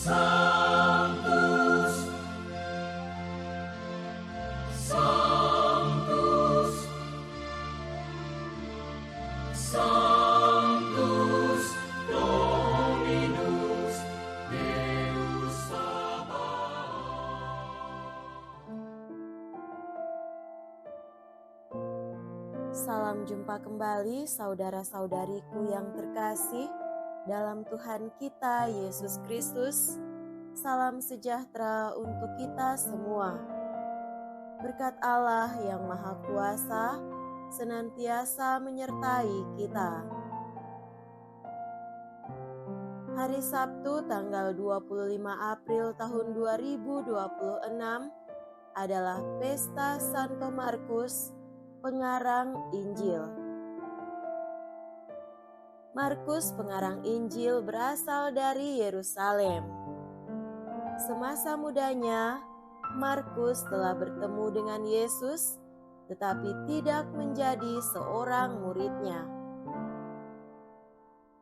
Sanctus, Sanctus, Sanctus Dominus Deus Sabaoth. Salam jumpa kembali saudara-saudariku yang terkasih dalam Tuhan kita Yesus Kristus. Salam sejahtera untuk kita semua. Berkat Allah yang Maha Kuasa senantiasa menyertai kita. Hari Sabtu tanggal 25 April tahun 2026 adalah Pesta Santo Markus, pengarang Injil. Markus, pengarang Injil, berasal dari Yerusalem. Semasa mudanya, Markus telah bertemu dengan Yesus, tetapi tidak menjadi seorang muridnya.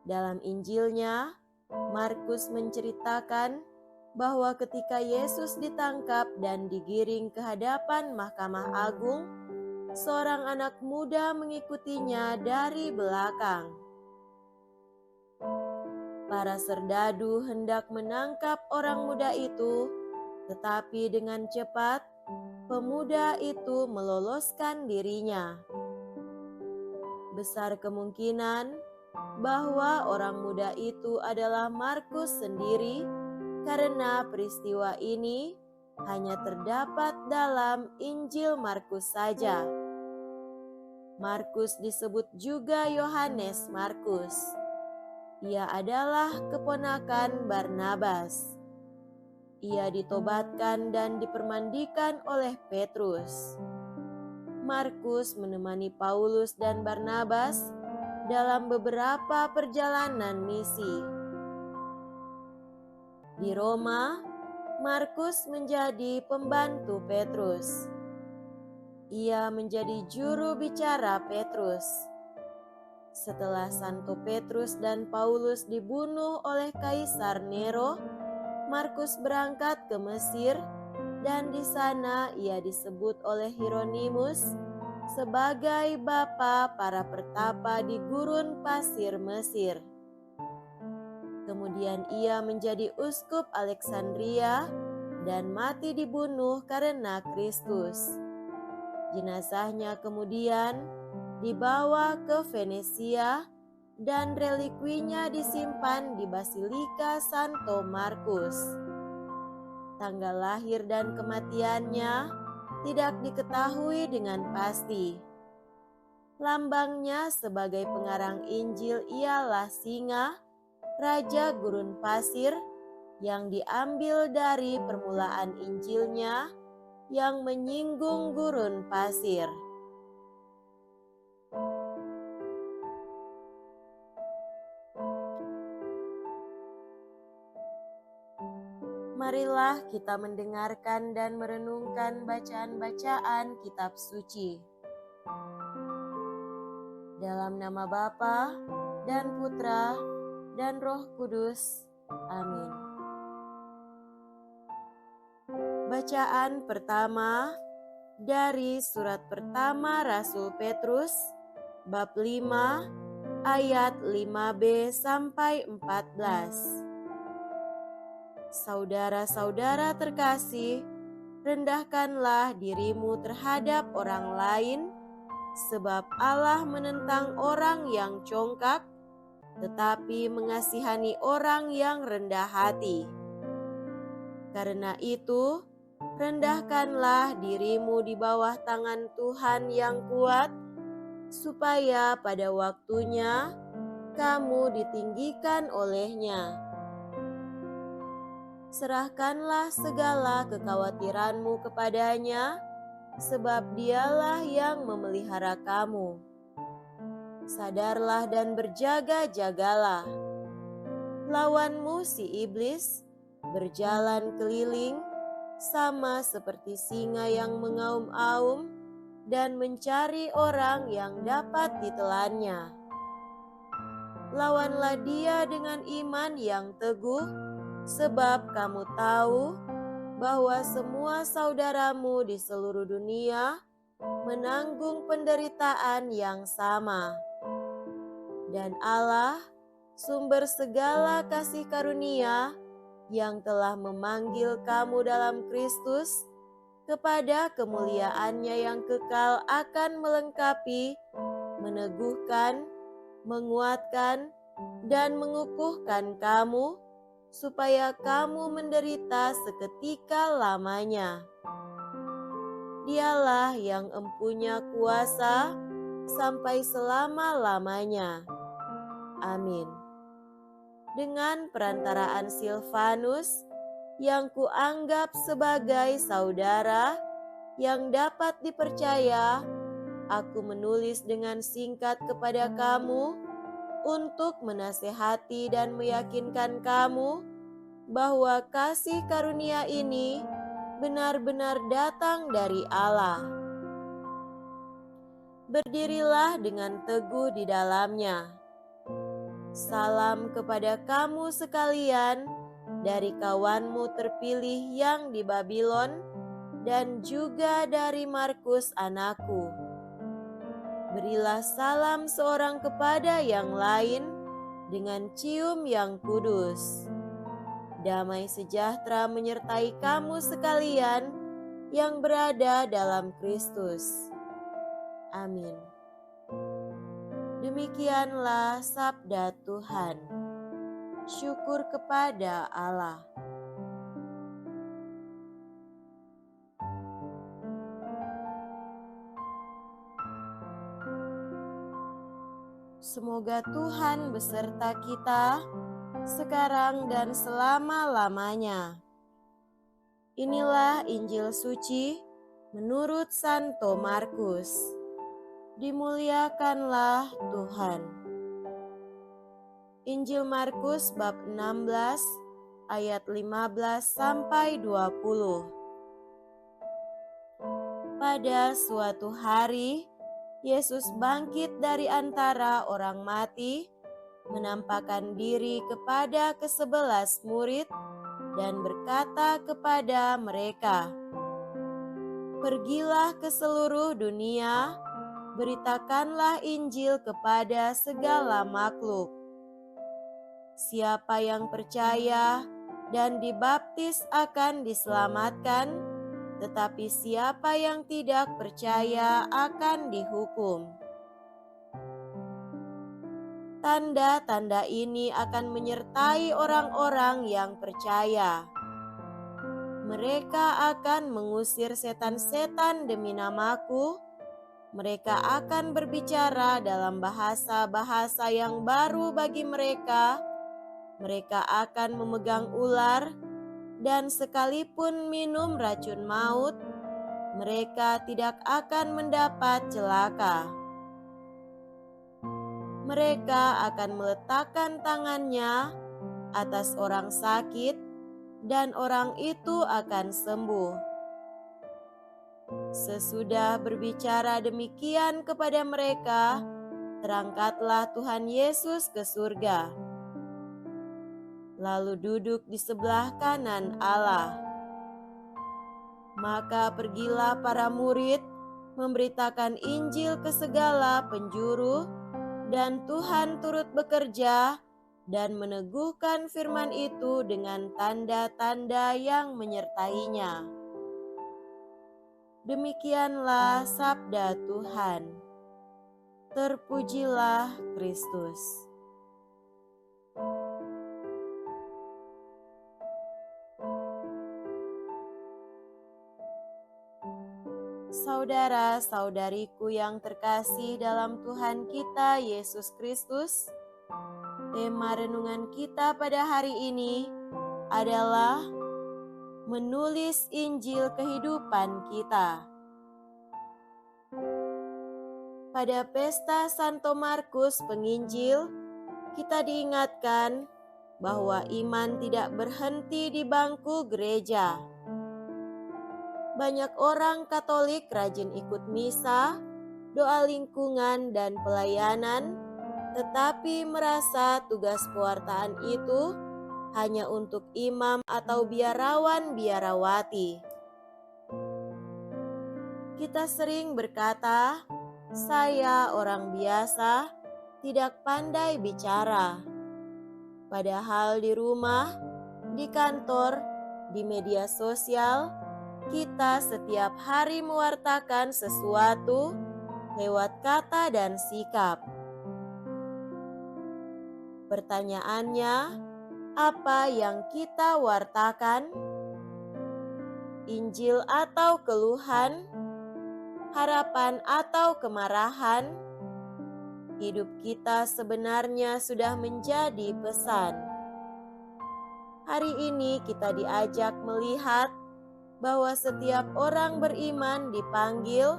Dalam Injilnya, Markus menceritakan bahwa ketika Yesus ditangkap dan digiring ke hadapan Mahkamah Agung, seorang anak muda mengikutinya dari belakang. Para serdadu hendak menangkap orang muda itu, tetapi dengan cepat pemuda itu meloloskan dirinya. Besar kemungkinan bahwa orang muda itu adalah Markus sendiri, karena peristiwa ini hanya terdapat dalam Injil Markus saja. Markus disebut juga Yohanes Markus. Ia adalah keponakan Barnabas. Ia ditobatkan dan dipermandikan oleh Petrus. Markus menemani Paulus dan Barnabas dalam beberapa perjalanan misi. Di Roma, Markus menjadi pembantu Petrus. Ia menjadi juru bicara Petrus. Setelah Santo Petrus dan Paulus dibunuh oleh Kaisar Nero, Markus berangkat ke Mesir dan di sana ia disebut oleh Hieronymus sebagai bapa para pertapa di gurun pasir Mesir. Kemudian ia menjadi uskup Alexandria dan mati dibunuh karena Kristus. Jenazahnya kemudian dibawa ke Venesia dan relikwinya disimpan di Basilika Santo Markus. Tanggal lahir dan kematiannya tidak diketahui dengan pasti. Lambangnya sebagai pengarang Injil ialah singa, raja gurun pasir, yang diambil dari permulaan Injilnya yang menyinggung gurun pasir. Marilah kita mendengarkan dan merenungkan bacaan-bacaan kitab suci. Dalam nama Bapa dan Putra dan Roh Kudus. Amin. Bacaan pertama dari surat pertama Rasul Petrus, bab 5, ayat 5b sampai 14. Saudara-saudara terkasih, rendahkanlah dirimu terhadap orang lain, sebab Allah menentang orang yang congkak, tetapi mengasihani orang yang rendah hati. Karena itu, rendahkanlah dirimu di bawah tangan Tuhan yang kuat, supaya pada waktunya kamu ditinggikan olehnya. Serahkanlah segala kekhawatiranmu kepadanya, sebab dialah yang memelihara kamu. Sadarlah dan berjaga-jagalah. Lawanmu si iblis berjalan keliling sama seperti singa yang mengaum-aum dan mencari orang yang dapat ditelannya. Lawanlah dia dengan iman yang teguh, sebab kamu tahu bahwa semua saudaramu di seluruh dunia menanggung penderitaan yang sama. Dan Allah, sumber segala kasih karunia, yang telah memanggil kamu dalam Kristus kepada kemuliaannya yang kekal, akan melengkapi, meneguhkan, menguatkan, dan mengukuhkan kamu, supaya kamu menderita seketika lamanya. Dialah yang empunya kuasa sampai selama-lamanya. Amin. Dengan perantaraan Silvanus, yang kuanggap sebagai saudara yang dapat dipercaya, aku menulis dengan singkat kepada kamu untuk menasehati dan meyakinkan kamu bahwa kasih karunia ini benar-benar datang dari Allah. Berdirilah dengan teguh di dalamnya. Salam kepada kamu sekalian dari kawanmu terpilih yang di Babylon, dan juga dari Markus anakku. Berilah salam seorang kepada yang lain dengan cium yang kudus. Damai sejahtera menyertai kamu sekalian yang berada dalam Kristus. Amin. Demikianlah sabda Tuhan. Syukur kepada Allah. Semoga Tuhan beserta kita sekarang dan selama-lamanya. Inilah Injil suci menurut Santo Markus. Dimuliakanlah Tuhan. Injil Markus bab 16 ayat 15 sampai 20. Pada suatu hari, Yesus bangkit dari antara orang mati, menampakkan diri kepada ke-11 murid dan berkata kepada mereka, "Pergilah ke seluruh dunia, beritakanlah Injil kepada segala makhluk. Siapa yang percaya dan dibaptis akan diselamatkan, tetapi siapa yang tidak percaya akan dihukum. Tanda-tanda ini akan menyertai orang-orang yang percaya. Mereka akan mengusir setan-setan demi namaku. Mereka akan berbicara dalam bahasa-bahasa yang baru bagi mereka. Mereka akan memegang ular, dan sekalipun minum racun maut, mereka tidak akan mendapat celaka. Mereka akan meletakkan tangannya atas orang sakit, dan orang itu akan sembuh." Sesudah berbicara demikian kepada mereka, terangkatlah Tuhan Yesus ke surga, lalu duduk di sebelah kanan Allah. Maka pergilah para murid memberitakan Injil ke segala penjuru, dan Tuhan turut bekerja dan meneguhkan firman itu dengan tanda-tanda yang menyertainya. Demikianlah sabda Tuhan. Terpujilah Kristus. Saudara-saudariku yang terkasih dalam Tuhan kita Yesus Kristus, tema renungan kita pada hari ini adalah menulis Injil kehidupan kita. Pada pesta Santo Markus Penginjil, kita diingatkan bahwa iman tidak berhenti di bangku gereja. Banyak orang Katolik rajin ikut misa, doa lingkungan, dan pelayanan, tetapi merasa tugas pewartaan itu hanya untuk imam atau biarawan-biarawati. Kita sering berkata, "Saya orang biasa, tidak pandai bicara." Padahal di rumah, di kantor, di media sosial, kita setiap hari mewartakan sesuatu lewat kata dan sikap. Pertanyaannya, apa yang kita wartakan? Injil atau keluhan? Harapan atau kemarahan? Hidup kita sebenarnya sudah menjadi pesan. Hari ini kita diajak melihat bahwa setiap orang beriman dipanggil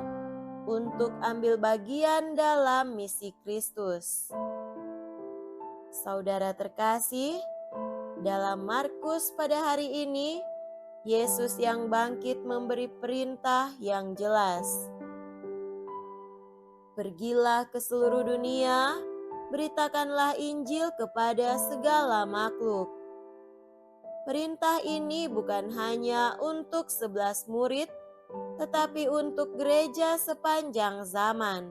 untuk ambil bagian dalam misi Kristus. Saudara terkasih, dalam Markus pada hari ini, Yesus yang bangkit memberi perintah yang jelas. Pergilah ke seluruh dunia, beritakanlah Injil kepada segala makhluk. Perintah ini bukan hanya untuk 11 murid, tetapi untuk gereja sepanjang zaman.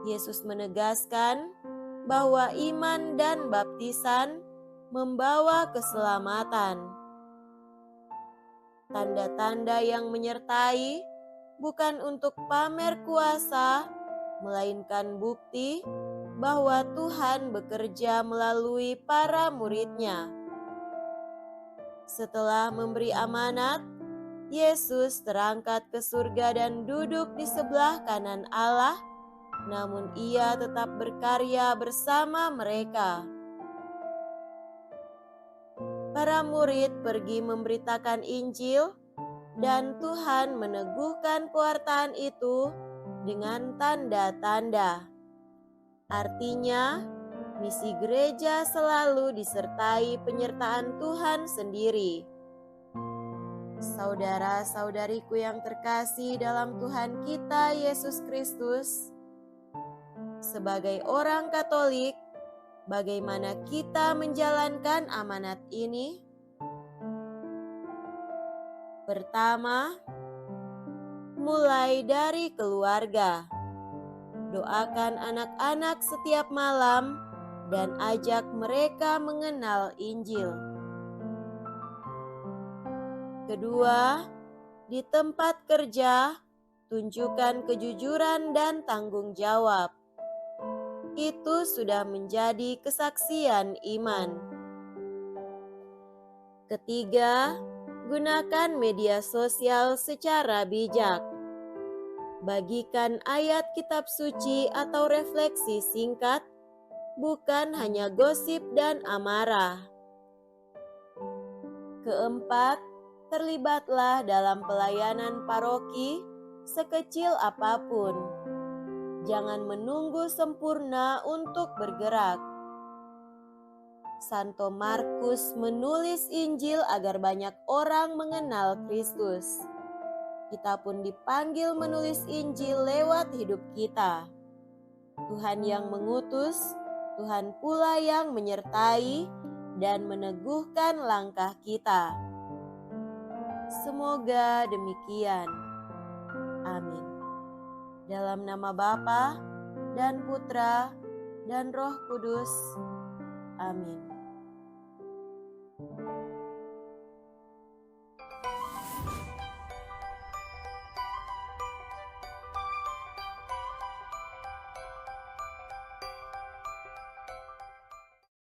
Yesus menegaskan bahwa iman dan baptisan membawa keselamatan. Tanda-tanda yang menyertai bukan untuk pamer kuasa, melainkan bukti bahwa Tuhan bekerja melalui para murid-Nya. Setelah memberi amanat, Yesus terangkat ke surga dan duduk di sebelah kanan Allah, namun Ia tetap berkarya bersama mereka. Para murid pergi memberitakan Injil, dan Tuhan meneguhkan pewartaan itu dengan tanda-tanda. Artinya, misi gereja selalu disertai penyertaan Tuhan sendiri. Saudara-saudariku yang terkasih dalam Tuhan kita Yesus Kristus, sebagai orang Katolik, bagaimana kita menjalankan amanat ini? Pertama, mulai dari keluarga. Doakan anak-anak setiap malam dan ajak mereka mengenal Injil. Kedua, di tempat kerja, tunjukkan kejujuran dan tanggung jawab. Itu sudah menjadi kesaksian iman. Ketiga, gunakan media sosial secara bijak. Bagikan ayat kitab suci atau refleksi singkat, bukan hanya gosip dan amarah. Keempat, terlibatlah dalam pelayanan paroki sekecil apapun. Jangan menunggu sempurna untuk bergerak. Santo Markus menulis Injil agar banyak orang mengenal Kristus. Kita pun dipanggil menulis Injil lewat hidup kita. Tuhan yang mengutus, Tuhan pula yang menyertai dan meneguhkan langkah kita. Semoga demikian. Amin. Dalam nama Bapa dan Putra dan Roh Kudus. Amin.